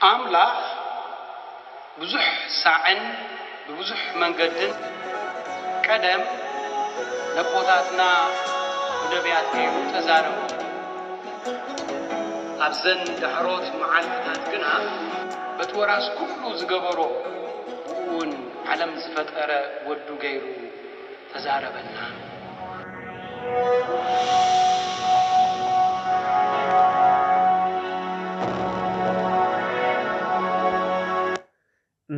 أملاخ بزح ساعن ببزح منقدن قدم نبوتاتنا ونبيات كيرو تزاربو أبزن دحروت معالفتات كنا بتوراس كله زقبرو ون علم زفتر ودو غيرو تزاربنا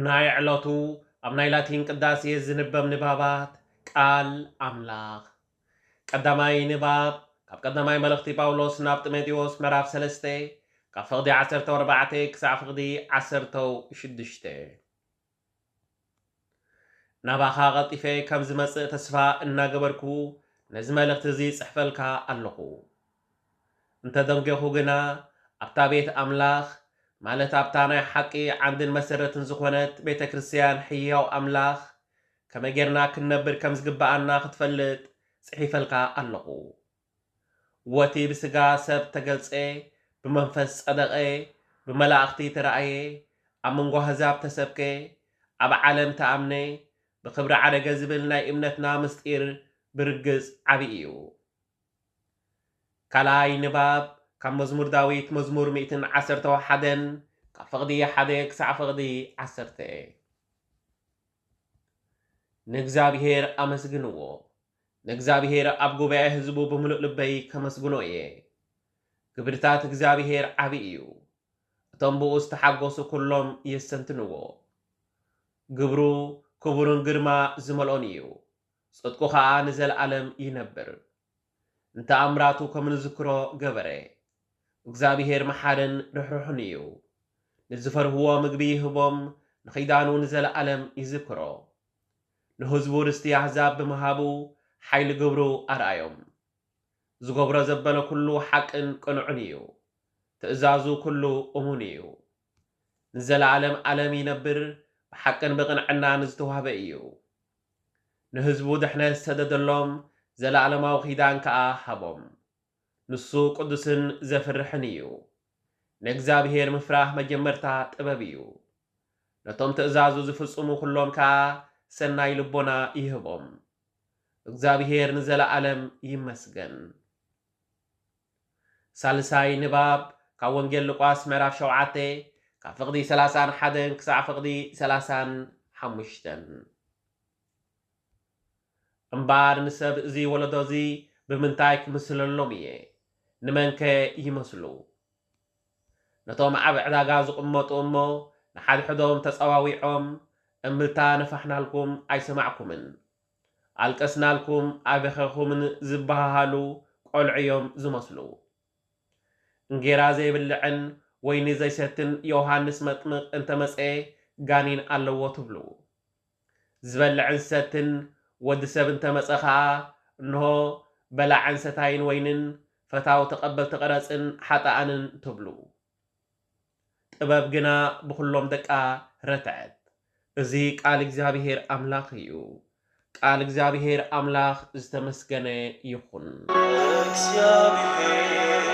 ناي علاتو أبناي لاتين قداسي الزنبم نبابات قال أملاخ قداماي نباب قداماي ملختي باولوس نابت ميديوس مراف سلسته كفقدي 14 كسع فقدي 16 نباخا غطيفي كم زمص تسفا إنا قبركو نزملخت زي صحفلكا اللقو انت دمجيخو قنا أبتا بيت أملاخ مالت أبتانا حقي عند المسرة زخونت بيت كريستيان حياو أملاخ كما جرنا كنبر كم زقبانا ختفلت صحيفلكا اللقو واتي بسقا سب تقلصي بمنفس أدقي بملاختي ترأي أمنغو هزاب تسبكي أبا عالم تأمني بخبر على جذبلنا إمنتنا مستير برقز عبيئيو كلاي نباب كم مزمور داويت مزمور 111 كفقدي حدك سع فقدي 10 نغزابير أمسغنو نغزابير أب ጉባኤ ህዝቡ በሙሉእ ልበይ ከመስግኖ እየ ግብርታት እግዚአብሔር ዓቢዩ እቶም ብኡ ዝተሓጎሱ ኩሎም የሰንትንዎ ግብሩ ክቡርን ግርማ ዝመልኦን እዩ ጽድቁ ከዓ ንዘለዓለም ይነብር እንተኣምራቱ ከም ንዝክሮ ገበረ እግዚአብሔር መሓርን ርኅሩሕን እዩ ንዝፈርህዎ ምግቢ ይህቦም ንኺዳኑ ንዘለዓለም ይዝክሮ ንህዝቡ ርስቲ ኣሕዛብ ብምሃቡ ሓይሊ ግብሩ ኣርኣዮም ዝገብሮ ዘበለ ኩሉ ሓቅን ቅኑዕን እዩ ትእዛዙ ኩሉ እሙን እዩ ንዘለዓለም ዓለም ይነብር ብሓቅን ብቕንዕናን ዝተዋህበ እዩ ንህዝቡ ድሕነት ዝተደደሎም ዘለዓለማዊ ኺዳን ከዓ ሃቦም ንሱ ቅዱስን ዘፍርሕን እዩ ንእግዚአብሔር ምፍራህ መጀመርታ ጥበብ እዩ ነቶም ትእዛዙ ዝፍጽሙ ኩሎም ከዓ ሰናይ ልቦና ይህቦም እግዚአብሔር ንዘለዓለም ይመስገን ሳልሳይ ንባብ ካብ ወንጌል ሉቃስ ምዕራፍ 7 ካብ ፍቕዲ 31 ክሳብ ፍቕዲ 35 እምበር ንሰብ እዚ ወለዶ እዚ ብምንታይ ክምስለሎም እየ ንመንከ ይመስሉ ነቶም ኣብ ዕዳጋ ዝቕመጡ እሞ ንሓድሕዶም ተጸዋዊዖም እምብልታ ነፋሕናልኩም ኣይሰማዕኩምን ኣልቀስናልኩም ኣበኸኹምን ዝበሃሉ ቆልዕዮም ዝመስሉ እንጌራ ዘይብልዕን ወይኒ ዘይሰትን ዮሃንስ መጥምቕ እንተመፀ ጋኒን ኣለዎ ትብሉ ዝበልዕን ሰትን ወዲ ሰብ እንተመፀ ከዓ እንሆ በላዕን ሰታይን ወይንን ፈታው ተቐበልቲ ቀረፅን ሓጣኣንን ትብሉ ጥበብ ግና ብኩሎም ደቃ ረትዐት እዚ ቃል እግዚአብሔር አምላኽ እዩ ቃል እግዚአብሔር አምላኽ ዝተመስገነ ይኹን እግዚአብሔር